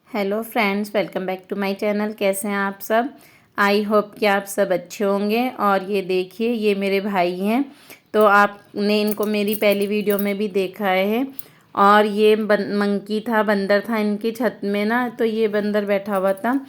Hello friends, welcome back to my channel. कैसे हैं आप सब? आई होप कि आप सब अच्छे होंगे। और ये देखिए, ये मेरे भाई हैं। तो आपने इनको मेरी पहली वीडियो में भी देखा है। और ये मंकी था, बंदर था इनकी छत में ना। तो ये बंदर बैठा हुआ था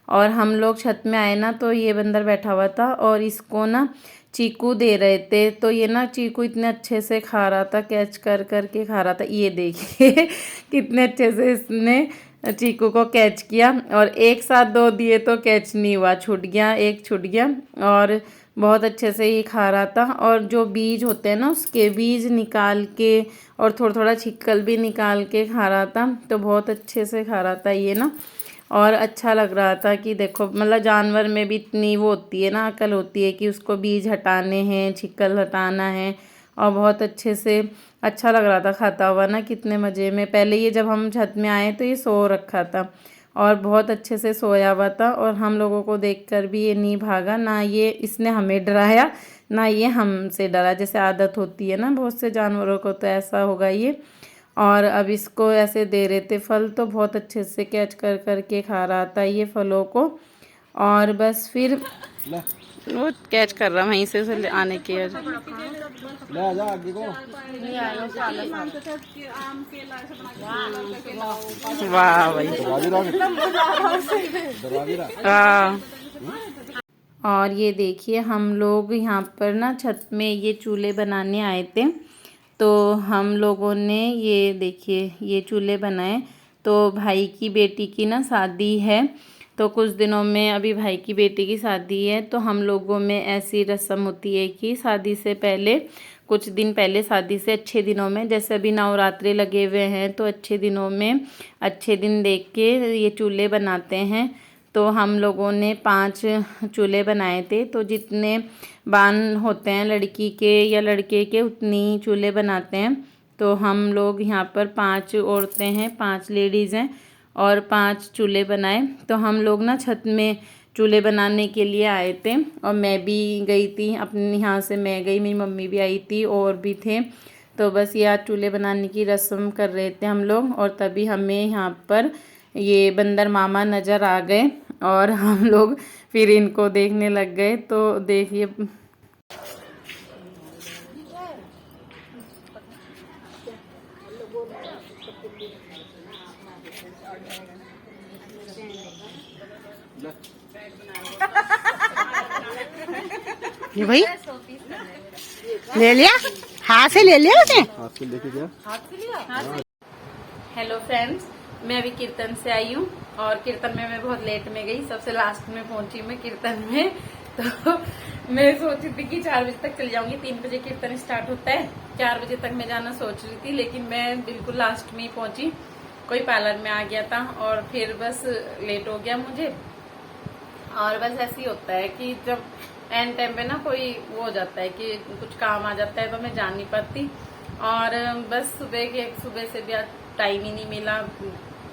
और हम लोग छत में आए ना, तो ये बंदर बैठा हुआ था और इसको ना चीकू दे रहे थे। तो ये ना चीकू इतने अच्छे से खा रहा था, कैच कर कर के खा रहा था। ये देखिए कितने अच्छे से इसने चीकू को कैच किया। और एक साथ दो दिए तो कैच नहीं हुआ, छूट गया, एक छूट गया। और बहुत अच्छे से ये खा रहा था। और जो बीज होते हैं ना, उसके बीज निकाल के और थोड़ा थोड़ा छिक्कल भी निकाल के खा रहा था। तो बहुत अच्छे से खा रहा था ये ना। और अच्छा लग रहा था कि देखो, मतलब जानवर में भी इतनी वो होती है ना, अकल होती है कि उसको बीज हटाने हैं, छिक्कल हटाना है। और बहुत अच्छे से अच्छा लग रहा था खाता हुआ ना, कितने मज़े में। पहले ये जब हम छत में आए तो ये सो रखा था और बहुत अच्छे से सोया हुआ था। और हम लोगों को देखकर भी ये नहीं भागा ना, ये इसने हमें डराया ना ये हमसे डरा। जैसे आदत होती है ना बहुत से जानवरों को, तो ऐसा होगा ये। और अब इसको ऐसे दे रहे थे फल, तो बहुत अच्छे से कैच कर कर के खा रहा था ये फलों को। और बस फिर वो कैच कर रहा वहीं से आने के वाह भाई। हाँ। और ये देखिए, हम लोग यहाँ पर ना छत में ये चूल्हे बनाने आए थे। तो हम लोगों ने ये देखिए ये चूल्हे बनाए। तो भाई की बेटी की ना शादी है। तो कुछ दिनों में अभी भाई की बेटी की शादी है। तो हम लोगों में ऐसी रस्म होती है कि शादी से पहले, कुछ दिन पहले, शादी से अच्छे दिनों में, जैसे अभी नवरात्रे लगे हुए हैं, तो अच्छे दिनों में अच्छे दिन देख के ये चूल्हे बनाते हैं। तो हम लोगों ने 5 चूल्हे बनाए थे। तो जितने बान होते हैं लड़की के या लड़के के, उतनी चूल्हे बनाते हैं। तो हम लोग यहाँ पर 5 औरतें हैं, 5 लेडीज़ हैं और 5 चूल्हे बनाए। तो हम लोग ना छत में चूल्हे बनाने के लिए आए थे। और मैं भी गई थी अपने यहाँ से, मैं गई, मेरी मम्मी भी आई थी और भी थे। तो बस ये आज चूल्हे बनाने की रस्म कर रहे थे हम लोग। और तभी हमें यहाँ पर ये बंदर मामा नज़र आ गए और हम लोग फिर इनको देखने लग गए। तो देखिए, ये भाई ले लिया, हाथ से ले लिया उसे, हाथ से लेके गया, हाथ से लिया। हेलो फ्रेंड्स, मैं अभी कीर्तन से आई हूँ। और कीर्तन में मैं बहुत लेट में गई, सबसे लास्ट में पहुंची मैं कीर्तन में। तो मैं सोची थी कि 4 बजे तक चल जाऊंगी, 3 बजे कीर्तन स्टार्ट होता है। 4 बजे तक मैं जाना सोच रही थी, लेकिन मैं बिल्कुल लास्ट में ही पहुंची। कोई पार्लर में आ गया था और फिर बस लेट हो गया मुझे। और बस ऐसे ही होता है कि जब एंड टाइम पे ना कोई वो हो जाता है कि कुछ काम आ जाता है, तो मैं जा नहीं पाती। और बस सुबह से भी आज टाइम ही नहीं मिला।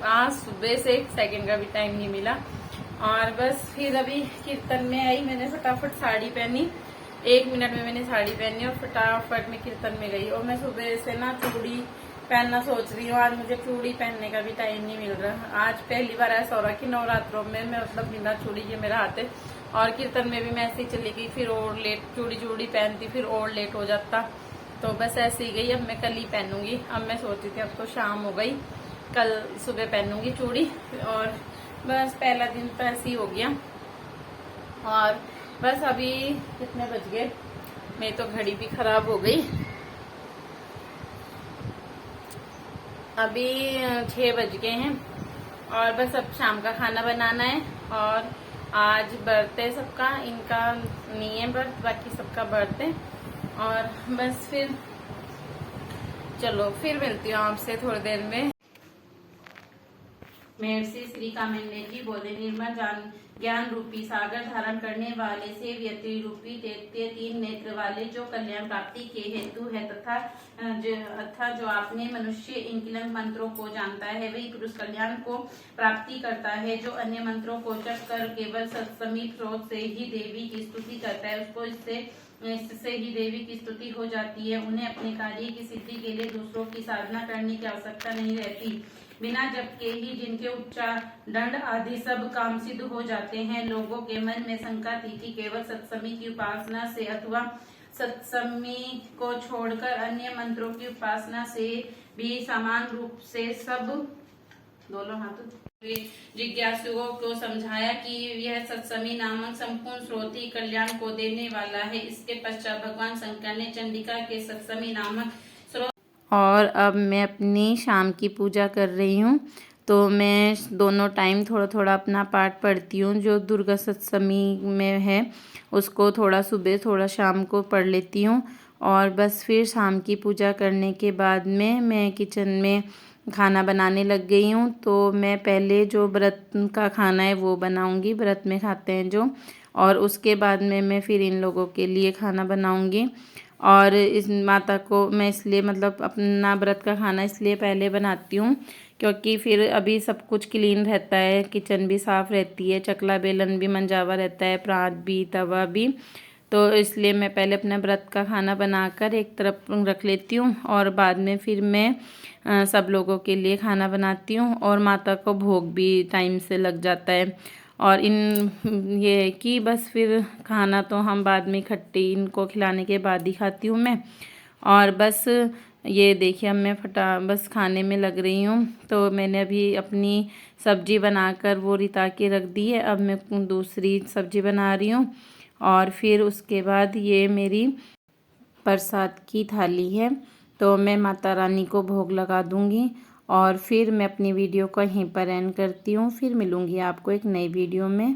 आज सुबह से 1 सेकंड का भी टाइम नहीं मिला। और बस फिर अभी कीर्तन में आई, मैंने फटाफट साड़ी पहनी। 1 मिनट में मैंने साड़ी पहनी और फटाफट में कीर्तन में गई। और मैं सुबह से ना चूड़ी पहनना सोच रही हूँ, आज मुझे चूड़ी पहनने का भी टाइम नहीं मिल रहा। आज पहली बार ऐसा हो रहा कि नवरात्रों में मैं मतलब बिना चूड़ी के मेरा हाथ है। और कीर्तन में भी मैं ऐसे ही चली गई, फिर और लेट चूड़ी पहनती, फिर और लेट हो जाता। तो बस ऐसे ही गई। अब मैं कल ही पहनूंगी। अब मैं सोची थी अब तो शाम हो गई, कल सुबह पहनूंगी चूड़ी। और बस पहला दिन तो ऐसे ही हो गया। और बस अभी कितने बज गए, मेरी तो घड़ी भी खराब हो गई। अभी 6 बज गए हैं। और बस अब शाम का खाना बनाना है। और आज बर्थडे सबका, इनका नहीं है बर्थ, बाकी सबका बर्थडे। और बस फिर चलो फिर मिलती हूँ आपसे थोड़ी देर में। महर्षि श्री कामिनी जी बोले, निर्मल ज्ञान रूपी सागर धारण करने वाले से व्यक्ति रूपी दैत्य 3 नेत्र वाले, जो कल्याण प्राप्ति के हेतु है तथा जो आपने मनुष्य इनके मंत्रों को जानता है, वही पुरुष कल्याण को प्राप्ति करता है। जो अन्य मंत्रों को जप कर केवल समीप स्रोत से ही देवी की स्तुति करता है, उसको इससे ही देवी की स्तुति हो जाती है। उन्हें अपने कार्य की सिद्धि के लिए दूसरों की साधना करने की आवश्यकता नहीं रहती। बिना जप के ही जिनके उच्चार दंड आदि सब काम सिद्ध हो जाते हैं। लोगों के मन में शंका थी कि केवल सत्समी की उपासना से अथवा सत्समी को छोड़कर अन्य मंत्रों की उपासना से भी समान रूप से सब दोनों हाथों जिज्ञासुओं को समझाया कि यह सत्समी नामक संपूर्ण स्रोत ही कल्याण को देने वाला है। इसके पश्चात भगवान शंकर ने चंडिका के सत्समी नामक स्रोत और अब मैं अपनी शाम की पूजा कर रही हूँ। तो मैं दोनों टाइम थोड़ा थोड़ा अपना पाठ पढ़ती हूँ। जो दुर्गा सप्तमी में है उसको थोड़ा सुबह थोड़ा शाम को पढ़ लेती हूँ। और बस फिर शाम की पूजा करने के बाद में मैं किचन में खाना बनाने लग गई हूँ। तो मैं पहले जो व्रत का खाना है वो बनाऊँगी, व्रत में खाते हैं जो, और उसके बाद में मैं फिर इन लोगों के लिए खाना बनाऊँगी। और इस माता को मैं इसलिए मतलब अपना व्रत का खाना इसलिए पहले बनाती हूँ क्योंकि फिर अभी सब कुछ क्लीन रहता है, किचन भी साफ़ रहती है, चकला बेलन भी मंजावा रहता है, प्रात भी, तवा भी। तो इसलिए मैं पहले अपना व्रत का खाना बनाकर एक तरफ रख लेती हूँ और बाद में फिर मैं सब लोगों के लिए खाना बनाती हूँ। और माता को भोग भी टाइम से लग जाता है। और ये है कि बस फिर खाना तो हम बाद में इकट्ठे इनको खिलाने के बाद ही खाती हूँ मैं। और बस ये देखिए अब मैं बस खाने में लग रही हूँ। तो मैंने अभी अपनी सब्ज़ी बनाकर वो रिता के रख दी है। अब मैं दूसरी सब्ज़ी बना रही हूँ। और फिर उसके बाद ये मेरी प्रसाद की थाली है। तो मैं माता रानी को भोग लगा दूँगी और फिर मैं अपनी वीडियो को यहीं पर एंड करती हूँ। फिर मिलूँगी आपको एक नई वीडियो में।